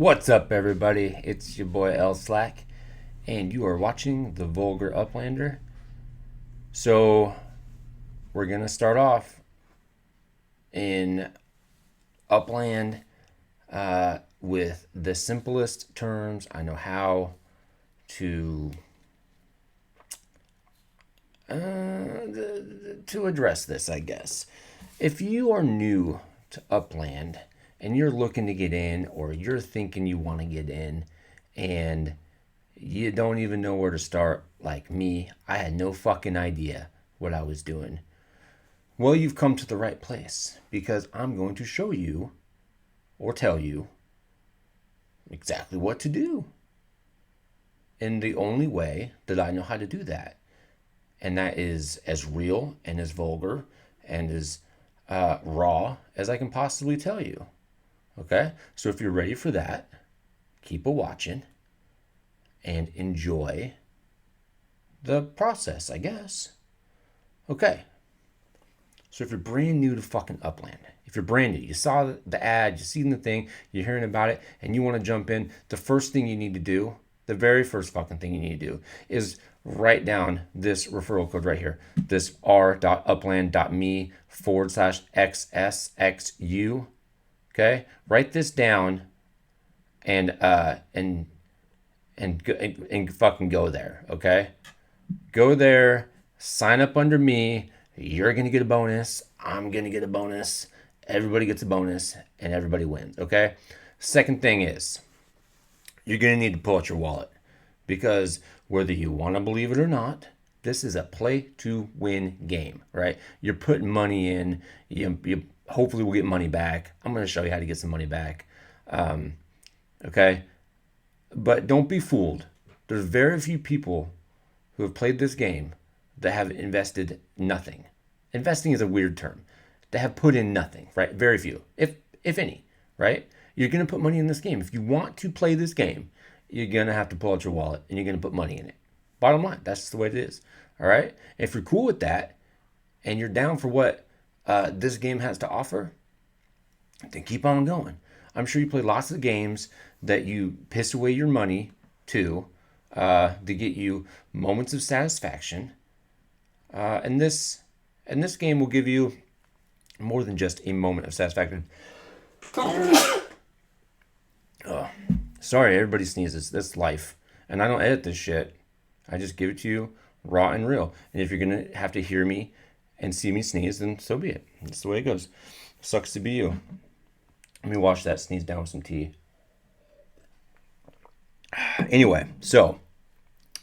What's up, everybody? It's your boy L Slack, and you are watching the Vulgar Uplander. So, we're gonna start off in Upland with the simplest terms I know how to address this, I guess. If you are new to Upland and you're looking to get in, or you're thinking you want to get in, and you don't even know where to start, like me, I had no fucking idea what I was doing. Well, you've come to the right place because I'm going to show you or tell you exactly what to do in the only way that I know how to do that. And that is as real and as vulgar and as raw as I can possibly tell you. Okay? So if you're ready for that, keep a watching and enjoy the process, I guess. Okay. So if you're brand new to fucking Upland, if you're brand new, you saw the ad, you seen the thing, you're hearing about it, and you want to jump in, the first thing you need to do, the very first fucking thing you need to do is write down this referral code right here. This r.upland.me/XSXU. Okay? Write this down and fucking go there, okay? Go there, sign up under me. You're gonna get a bonus. I'm gonna get a bonus. Everybody gets a bonus, and everybody wins, okay? Second thing is, you're gonna need to pull out your wallet because whether you want to believe it or not, this is a play to win game, right? You're putting money in. You hopefully will get money back. I'm gonna show you how to get some money back. Okay, but don't be fooled. There's very few people who have played this game that have invested nothing. Investing is a weird term. That have put in nothing, right? Very few, if any, right? You're gonna put money in this game. If you want to play this game, you're gonna have to pull out your wallet and you're gonna put money in it. Bottom line, that's just the way it is. All right. If you're cool with that and you're down for what this game has to offer, then keep on going. I'm sure you play lots of games that you piss away your money to get you moments of satisfaction. And this game will give you more than just a moment of satisfaction. Sorry, everybody sneezes. That's life. And I don't edit this shit. I just give it to you raw and real. And if you're going to have to hear me and see me sneeze, then so be it. That's the way it goes. Sucks to be you. Let me wash that sneeze down with some tea. Anyway, so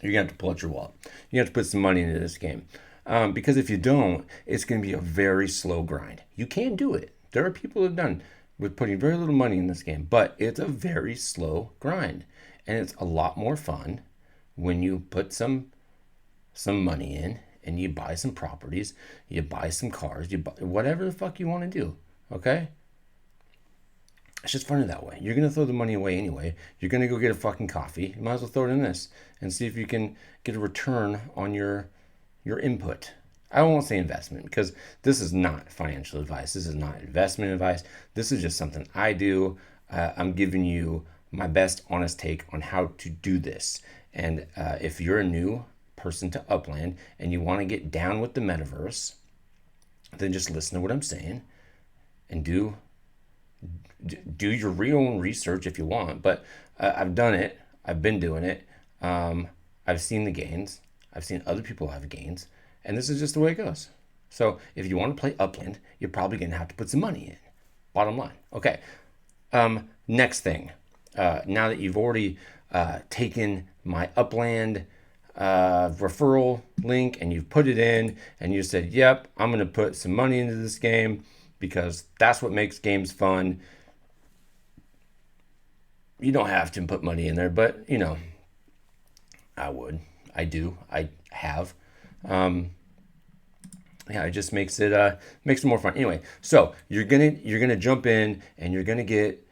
you're going to have to pull out your wallet. You have to put some money into this game. Because if you don't, it's going to be a very slow grind. You can do it. There are people who have done with putting very little money in this game, but it's a very slow grind. And it's a lot more fun when you put some money in and you buy some properties, you buy some cars, you buy whatever the fuck you want to do. Okay? It's just funny that way. You're going to throw the money away anyway. You're going to go get a fucking coffee. You might as well throw it in this and see if you can get a return on your input. I won't say investment because this is not financial advice. This is not investment advice. This is just something I do. I'm giving you my best honest take on how to do this. And if you're a new person to Upland and you want to get down with the metaverse, then just listen to what I'm saying and do your real own research if you want. But I've done it. I've been doing it. I've seen the gains. I've seen other people have gains. And this is just the way it goes. So if you want to play Upland, you're probably going to have to put some money in. Bottom line. Okay. Next thing. Now that you've already taken my Upland referral link and you've put it in and you said, yep, I'm going to put some money into this game because that's what makes games fun. You don't have to put money in there, but I would. I do. I have. It just makes it more fun. Anyway, so you're gonna jump in and you're gonna get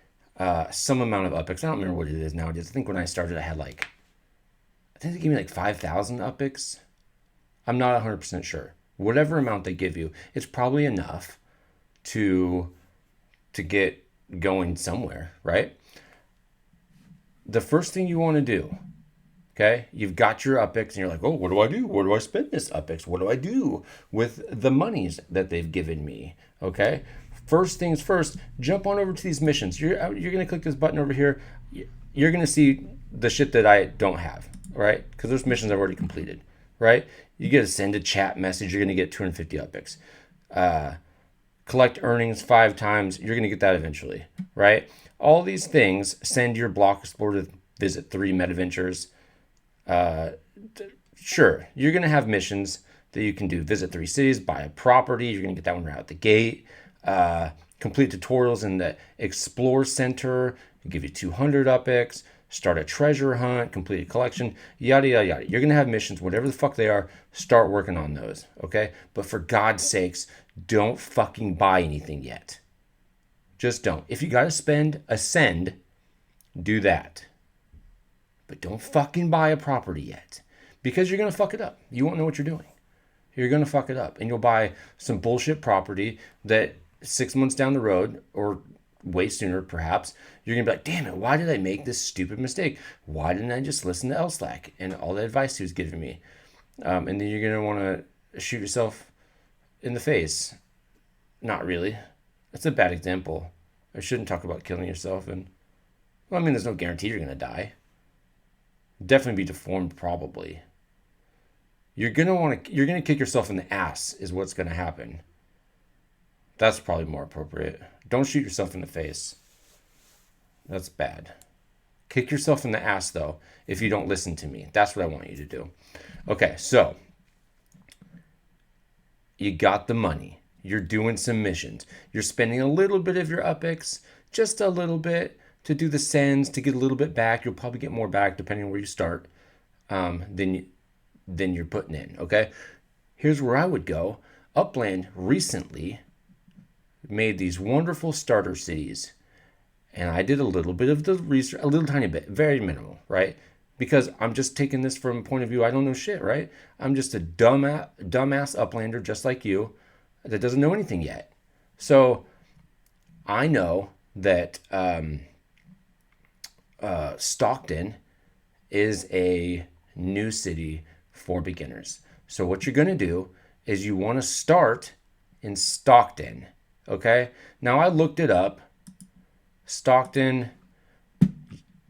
some amount of upix. I don't remember what it is nowadays. I think when I started, I had I think they gave me 5,000 upix. I'm not 100% sure. Whatever amount they give you, it's probably enough to get going somewhere, right? the first thing you want to do, okay, you've got your upix and you're like, oh, what do I do? Where do I spend this upix? What do I do with the monies that they've given me? Okay, first things first, jump on over to these missions. You're going to click this button over here. You're going to see the shit that I don't have, right? Because those missions I've already completed, right? You get to send a chat message. You're going to get 250 upix. Collect earnings 5 times. You're going to get that eventually, right? All these things send your block explorer to visit 3 meta ventures. Sure, you're going to have missions that you can do. Visit 3 cities, buy a property. You're going to get that one right out the gate. Complete tutorials in the Explore Center. Give you 200 upix. Start a treasure hunt. Complete a collection. Yada, yada, yada. You're going to have missions, whatever the fuck they are. Start working on those, okay? But for God's sakes, don't fucking buy anything yet. Just don't. If you got to spend a send, do that. But don't fucking buy a property yet. Because you're going to fuck it up. You won't know what you're doing. You're going to fuck it up. And you'll buy some bullshit property that 6 months down the road, or way sooner perhaps, you're going to be like, damn it, why did I make this stupid mistake? Why didn't I just listen to LSLAC and all the advice he was giving me? And then you're going to want to shoot yourself in the face. Not really. That's a bad example. I shouldn't talk about killing yourself. And well, I mean, there's no guarantee you're going to die. Definitely be deformed, probably. You're gonna kick yourself in the ass is what's gonna happen. That's probably more appropriate. Don't shoot yourself in the face. That's bad. Kick yourself in the ass though if you don't listen to me. That's what I want you to do. Okay, so you got the money. You're doing some missions. You're spending a little bit of your upix, just a little bit, to do the sends, to get a little bit back. You'll probably get more back depending on where you start than you're putting in, okay? Here's where I would go. Upland recently made these wonderful starter cities. And I did a little bit of the research, a little tiny bit, very minimal, right? Because I'm just taking this from a point of view, I don't know shit, right? I'm just a dumbass Uplander just like you that doesn't know anything yet. So I know that Stockton is a new city for beginners. So what you're going to do is you want to start in Stockton, okay? Now I looked it up. Stockton,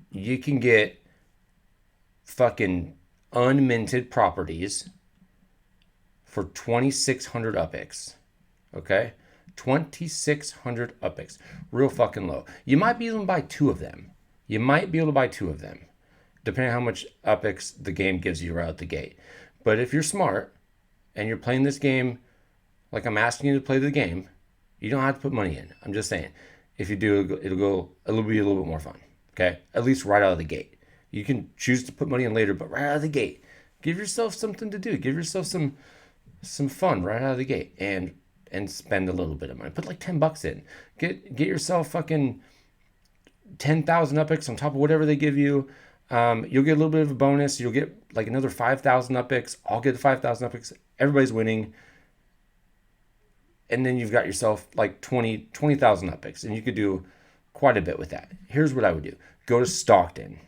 you can get fucking unminted properties for 2,600 upix, okay? 2,600 upix, real fucking low. You might be able to buy 2 of them. Depending on how much upix the game gives you right out the gate. But if you're smart and you're playing this game like I'm asking you to play the game, you don't have to put money in. I'm just saying, if you do, it'll be a little bit more fun. Okay, at least right out of the gate. You can choose to put money in later, but right out of the gate, give yourself something to do. Give yourself some fun right out of the gate, and spend a little bit of money. Put like $10 in. Get yourself fucking 10,000 upix on top of whatever they give you. You'll get a little bit of a bonus. You'll get like another 5,000 upix. I'll get 5,000 upix. Everybody's winning. And then you've got yourself like 20,000 upix. And you could do quite a bit with that. Here's what I would do. Go to Stockton.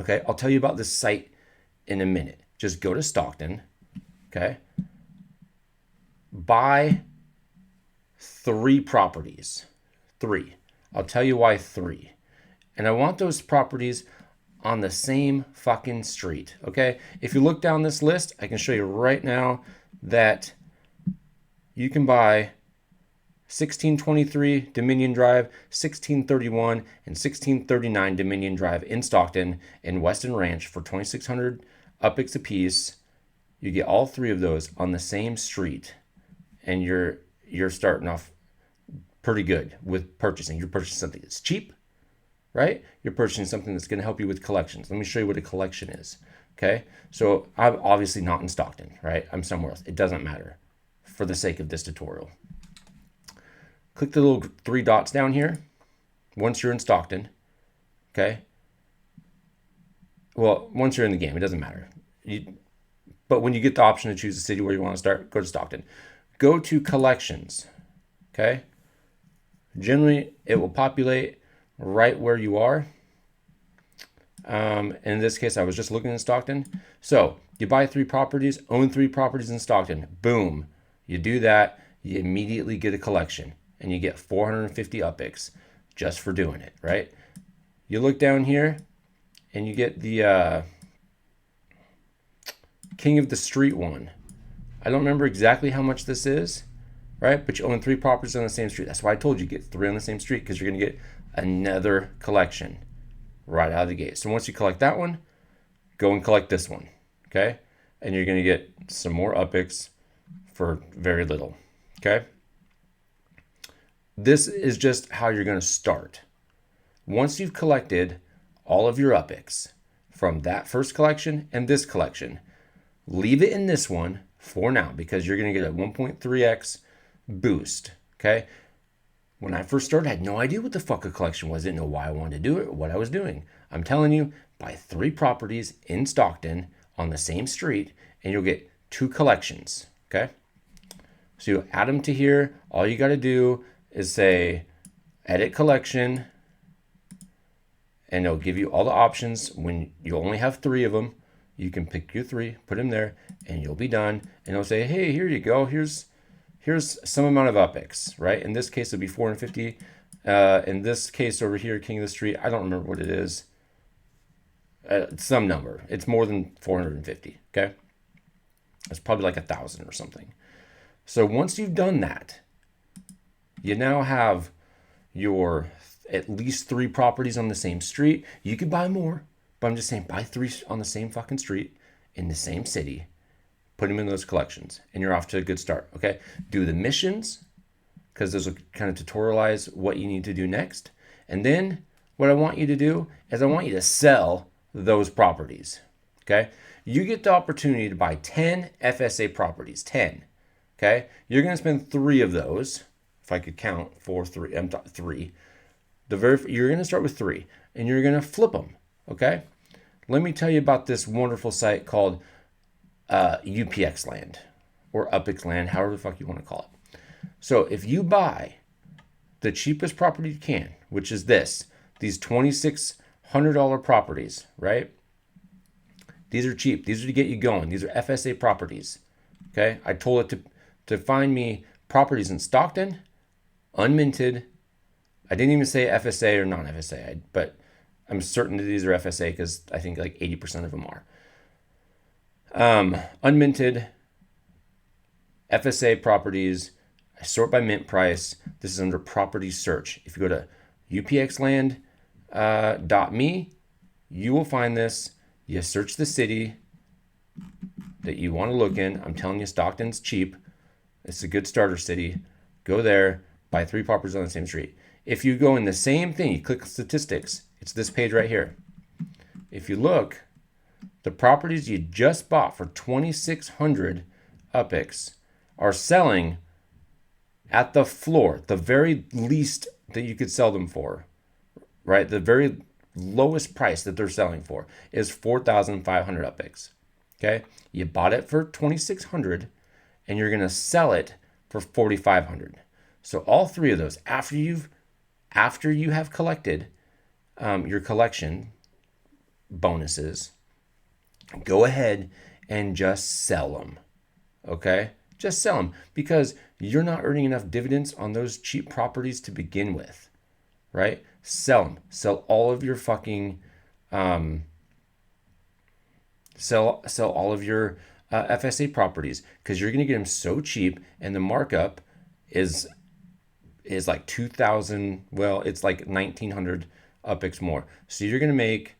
Okay, I'll tell you about this site in a minute. Just go to Stockton. Okay. Buy 3 properties. 3. I'll tell you why 3. And I want those properties on the same fucking street, okay? If you look down this list, I can show you right now that you can buy 1623 Dominion Drive, 1631, and 1639 Dominion Drive in Stockton in Weston Ranch for 2,600 upix apiece. You get all 3 of those on the same street, and you're starting off pretty good with purchasing. You're purchasing something that's cheap, right? You're purchasing something that's going to help you with collections. Let me show you what a collection is, okay? So I'm obviously not in Stockton, right? I'm somewhere else. It doesn't matter for the sake of this tutorial. Click the little 3 dots down here once you're in Stockton, okay? Well, once you're in the game, it doesn't matter. But when you get the option to choose the city where you want to start, go to Stockton. Go to collections, okay? Generally, it will populate right where you are. In this case, I was just looking in Stockton. So you buy 3 properties, own 3 properties in Stockton. Boom. You do that, you immediately get a collection, and you get 450 upix just for doing it, right? You look down here, and you get the King of the Street one. I don't remember exactly how much this is, right? But you own 3 properties on the same street. That's why I told you get 3 on the same street, because you're going to get another collection right out of the gate. So once you collect that one, go and collect this one, okay? And you're going to get some more upix for very little, okay? This is just how you're going to start. Once you've collected all of your upix from that first collection and this collection, leave it in this one for now, because you're going to get a 1.3x boost, okay? When I first started, I had no idea what the fuck a collection was. I didn't know why I wanted to do it or what I was doing. I'm telling you, buy 3 properties in Stockton on the same street, and you'll get 2 collections, okay? So you add them to here. All you got to do is say edit collection, and it'll give you all the options. When you only have 3 of them, you can pick your 3, put them there, and you'll be done. And it'll say, hey, here you go. Here's some amount of upix, right? In this case, it'll be 450. In this case over here, King of the Street, I don't remember what it is. Some number. It's more than 450, okay? It's probably like 1,000 or something. So once you've done that, you now have your at least 3 properties on the same street. You could buy more, but I'm just saying buy 3 on the same fucking street in the same city. Put them in those collections, and you're off to a good start, okay? Do the missions, because those will kind of tutorialize what you need to do next. And then what I want you to do is I want you to sell those properties, okay? You get the opportunity to buy 10 FSA properties, 10, okay? You're going to spend 3 of those, if I could count, 4, 3, 3. You're going to start with 3, and you're going to flip them, okay? Let me tell you about this wonderful site called UPX land or upix land, however the fuck you want to call it. So if you buy the cheapest property you can, which is these $2,600 properties, right? These are cheap. These are to get you going. These are FSA properties. Okay. I told it to find me properties in Stockton, unminted. I didn't even say FSA or non-FSA, but I'm certain that these are FSA because I think like 80% of them are. Unminted FSA properties. I sort by mint price. This is under property search. If you go to upxland.me, you will find this. You search the city that you want to look in. I'm telling you, Stockton's cheap. It's a good starter city. Go there, buy 3 properties on the same street. If you go in the same thing, you click statistics. It's this page right here. If you look, the properties you just bought for 2,600 upix are selling at the floor, the very least that you could sell them for, right? The very lowest price that they're selling for is 4,500 upix. Okay, you bought it for 2,600, and you're gonna sell it for 4,500. So all 3 of those, after you have collected your collection bonuses, go ahead and just sell them. Okay, just sell them, because you're not earning enough dividends on those cheap properties to begin with, right? Sell them. Sell all of your fucking sell all of your FSA properties, because you're gonna get them so cheap, and the markup is like 2,000. Well, it's like 1,900 upx more. So you're gonna make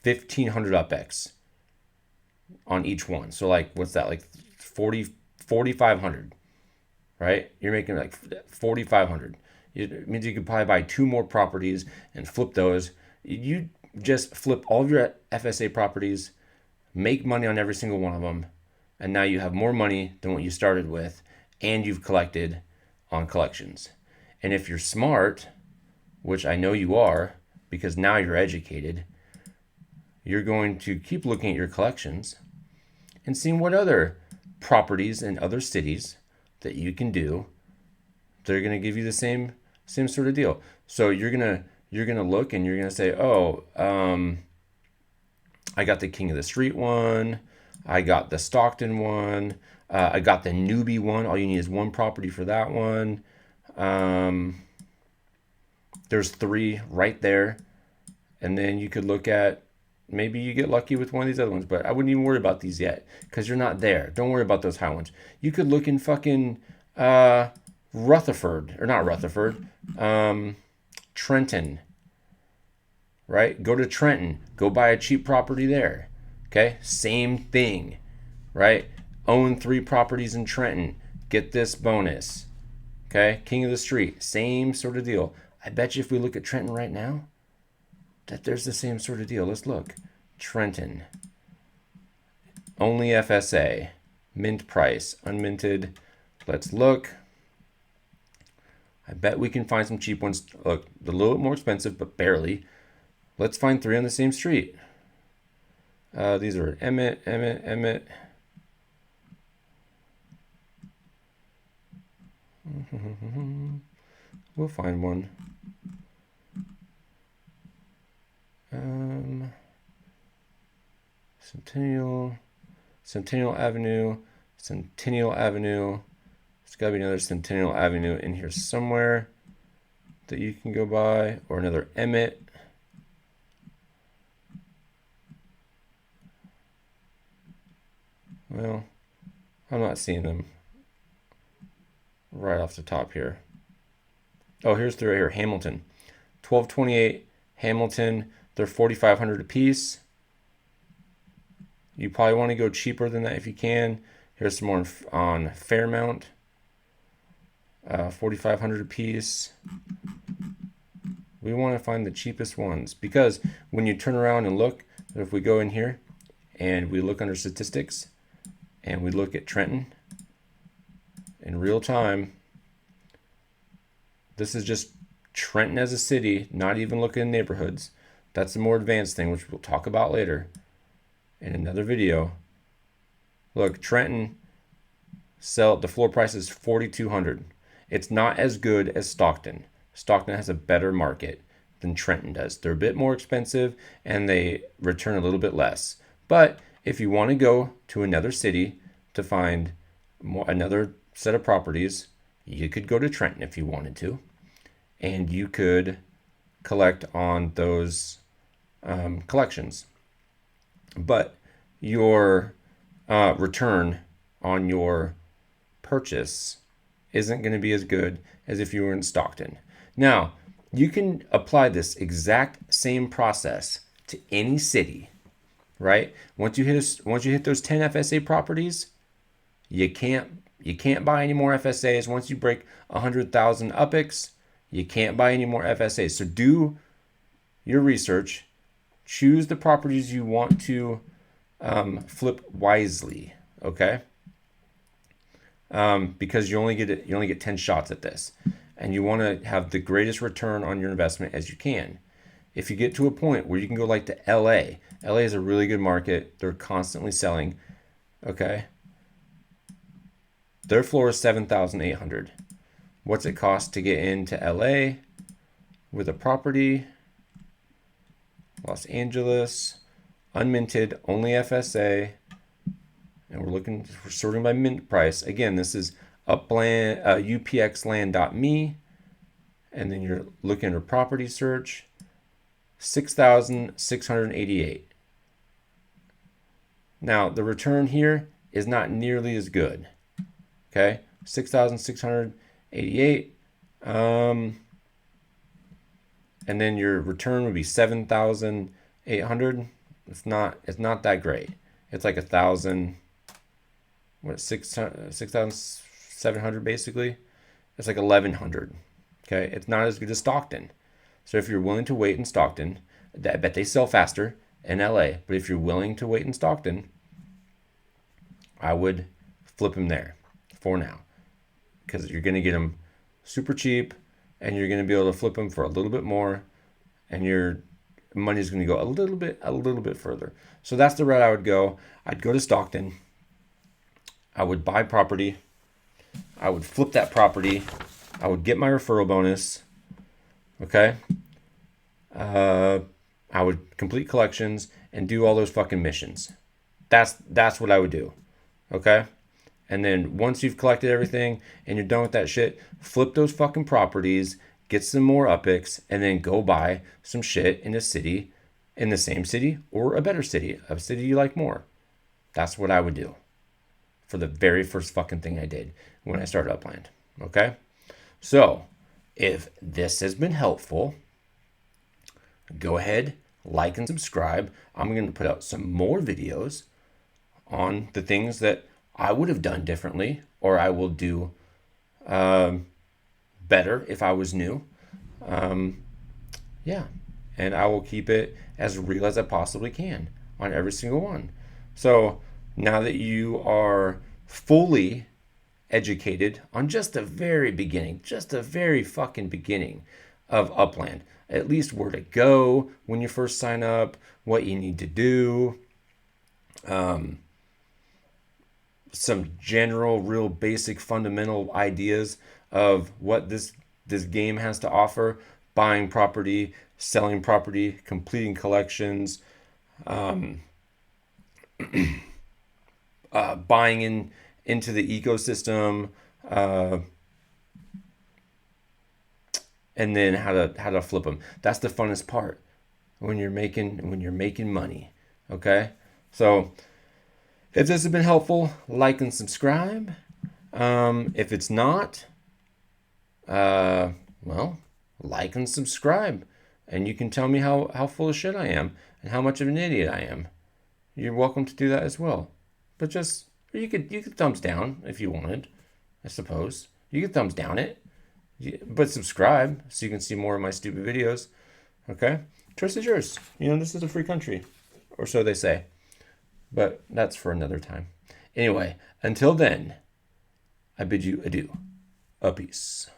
1,500 upx on each one. So like, what's that? Like 4,500, right? You're making like 4,500. It means you could probably buy 2 more properties and flip those. You just flip all of your FSA properties, make money on every single one of them, and now you have more money than what you started with, and you've collected on collections. And if you're smart, which I know you are, because now you're educated, you're going to keep looking at your collections and seeing what other properties in other cities that you can do. They're going to give you the same sort of deal. So you're you're going to look and you're going to say, oh, I got the King of the Street one. I got the Stockton one. I got the newbie one. All you need is one property for that one. There's 3 right there. And then you could look at, maybe you get lucky with one of these other ones, but I wouldn't even worry about these yet because you're not there. Don't worry about those high ones. You could look in fucking Rutherford, or not Rutherford, Trenton, right? Go to Trenton. Go buy a cheap property there. Okay? Same thing, right? Own 3 properties in Trenton. Get this bonus. Okay? King of the Street. Same sort of deal. I bet you if we look at Trenton right now, that there's the same sort of deal. Let's look. Trenton. Only FSA. Mint price. Unminted. Let's look. I bet we can find some cheap ones. Look, a little bit more expensive, but barely. Let's find 3 on the same street. These are Emmett. We'll find one. Centennial Avenue. There's got to be another Centennial Avenue in here somewhere that you can go by, or another Emmett. Well, I'm not seeing them right off the top here. Oh, here's 3 right here. Hamilton. 1228 Hamilton. They're $4,500 a piece. You probably want to go cheaper than that if you can. Here's some more on Fairmount. $4,500 a piece. We want to find the cheapest ones because when you turn around and look, if we go in here and we look under statistics and we look at Trenton in real time, this is just Trenton as a city, not even looking at neighborhoods. That's the more advanced thing, which we'll talk about later in another video. Look, Trenton the floor price is $4,200. It's not as good as Stockton. Stockton has a better market than Trenton does. They're a bit more expensive and they return a little bit less. But if you want to go to another city to find another set of properties, you could go to Trenton if you wanted to, and you could collect on those collections. But your return on your purchase isn't going to be as good as if you were in Stockton. Now, you can apply this exact same process to any city, right? Once you hit those 10 FSA properties, you can't buy any more FSAs. Once you break 100,000 upix, you can't buy any more FSAs. So do your research. Choose the properties you want to flip wisely, okay? Because you only get 10 shots at this, and you want to have the greatest return on your investment as you can. If you get to a point where you can go like to LA, LA is a really good market. They're constantly selling, okay? Their floor is $7,800. What's it cost to get into LA with a property? Los Angeles, unminted, only FSA, and we're sorting by mint price. Again, this is Upland, upxland.me, and then you're looking at a property search, 6,688. Now the return here is not nearly as good. Okay, 6,688. And then your return would be 7,800. It's not that great. It's like 6,700 basically. It's like 1,100. Okay, it's not as good as Stockton. So if you're willing to wait in Stockton, I bet they sell faster in LA. But if you're willing to wait in Stockton, I would flip them there for now, because you're going to get them super cheap, and you're going to be able to flip them for a little bit more, and your money is going to go a little bit further. So that's the route I would go. I'd go to Stockton. I would buy property. I would flip that property. I would get my referral bonus. Okay. I would complete collections and do all those fucking missions. That's what I would do. Okay? And then once you've collected everything and you're done with that shit, flip those fucking properties, get some more upix, and then go buy some shit in a city, in the same city or a better city, a city you like more. That's what I would do for the very first fucking thing I did when I started Upland. Okay? So, if this has been helpful, go ahead, like and subscribe. I'm going to put out some more videos on the things that I would have done differently, or I will do better if I was new. Yeah. And I will keep it as real as I possibly can on every single one. So now that you are fully educated on just the very beginning, just the very fucking beginning of Upland, at least where to go when you first sign up, what you need to do, some general, real basic fundamental ideas of what this game has to offer: buying property, selling property, completing collections, buying into the ecosystem, and then how to flip them. That's the funnest part when you're making money. Okay, so if this has been helpful, like and subscribe. If it's not, well, like and subscribe, and you can tell me how full of shit I am and how much of an idiot I am. You're welcome to do that as well. But just you could thumbs down if you wanted, I suppose. You could thumbs down it, but subscribe so you can see more of my stupid videos. Okay, choice is yours. This is a free country, or so they say. But that's for another time. Anyway, until then, I bid you adieu. A peace.